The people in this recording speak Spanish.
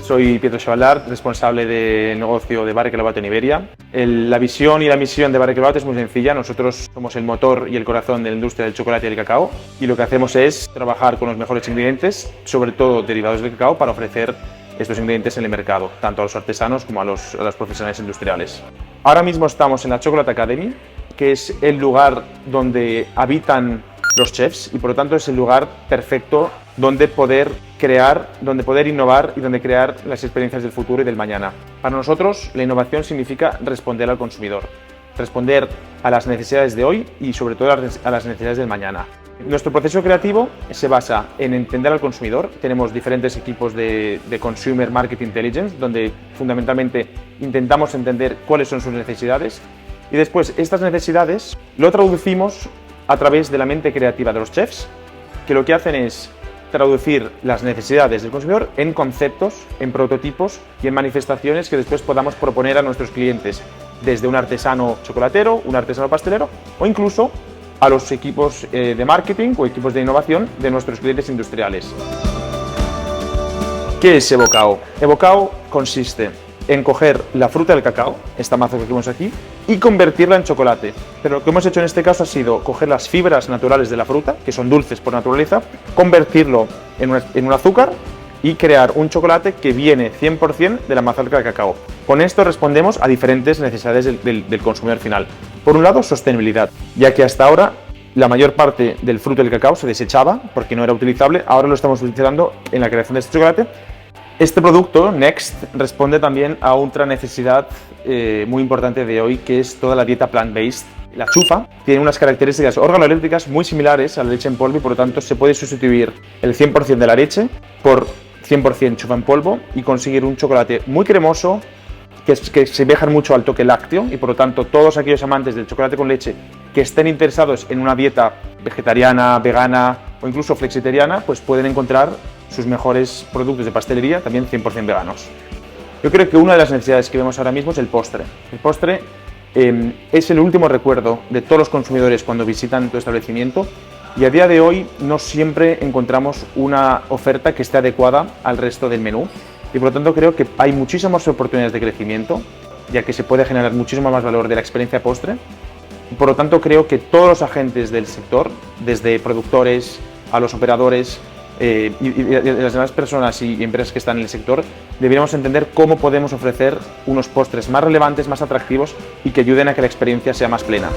Soy Pietro Chevallard, responsable de negocio de Barry Callebaut en Iberia. La visión y la misión de Barry Callebaut es muy sencilla. Nosotros somos el motor y el corazón de la industria del chocolate y del cacao, y lo que hacemos es trabajar con los mejores ingredientes, sobre todo derivados del cacao, para ofrecer estos ingredientes en el mercado, tanto a los artesanos como a los profesionales industriales. Ahora mismo estamos en la Chocolate Academy, que es el lugar donde habitan los chefs y por lo tanto es el lugar perfecto donde poder crear, donde poder innovar y donde crear las experiencias del futuro y del mañana. Para nosotros la innovación significa responder al consumidor, responder a las necesidades de hoy y sobre todo a las necesidades del mañana. Nuestro proceso creativo se basa en entender al consumidor. Tenemos diferentes equipos de Consumer Market Intelligence, donde fundamentalmente intentamos entender cuáles son sus necesidades y después estas necesidades lo traducimos a través de la mente creativa de los chefs, que lo que hacen es traducir las necesidades del consumidor en conceptos, en prototipos y en manifestaciones que después podamos proponer a nuestros clientes, desde un artesano chocolatero, un artesano pastelero o incluso a los equipos de marketing o equipos de innovación de nuestros clientes industriales. ¿Qué es Evocao? Evocao consiste en coger la fruta del cacao, esta maza que vemos aquí, y convertirla en chocolate. Pero lo que hemos hecho en este caso ha sido coger las fibras naturales de la fruta, que son dulces por naturaleza, convertirlo en un azúcar y crear un chocolate que viene 100% de la mazorca de cacao. Con esto respondemos a diferentes necesidades del consumidor final. Por un lado, sostenibilidad, ya que hasta ahora la mayor parte del fruto del cacao se desechaba porque no era utilizable, ahora lo estamos utilizando en la creación de este chocolate. Este producto, Next, responde también a otra necesidad muy importante de hoy, que es toda la dieta plant-based. La chufa tiene unas características organolépticas muy similares a la leche en polvo y por lo tanto se puede sustituir el 100% de la leche por 100% chufa en polvo y conseguir un chocolate muy cremoso que se asemeja mucho al toque lácteo y por lo tanto todos aquellos amantes del chocolate con leche que estén interesados en una dieta vegetariana, vegana o incluso flexitariana, pues pueden encontrar sus mejores productos de pastelería también 100% veganos. Yo creo que una de las necesidades que vemos ahora mismo es el postre. El postre es el último recuerdo de todos los consumidores cuando visitan tu establecimiento y a día de hoy no siempre encontramos una oferta que esté adecuada al resto del menú y por lo tanto creo que hay muchísimas oportunidades de crecimiento, ya que se puede generar muchísimo más valor de la experiencia postre. Por lo tanto creo que todos los agentes del sector, desde productores a los operadores y las demás personas y empresas que están en el sector, deberíamos entender cómo podemos ofrecer unos postres más relevantes, más atractivos y que ayuden a que la experiencia sea más plena.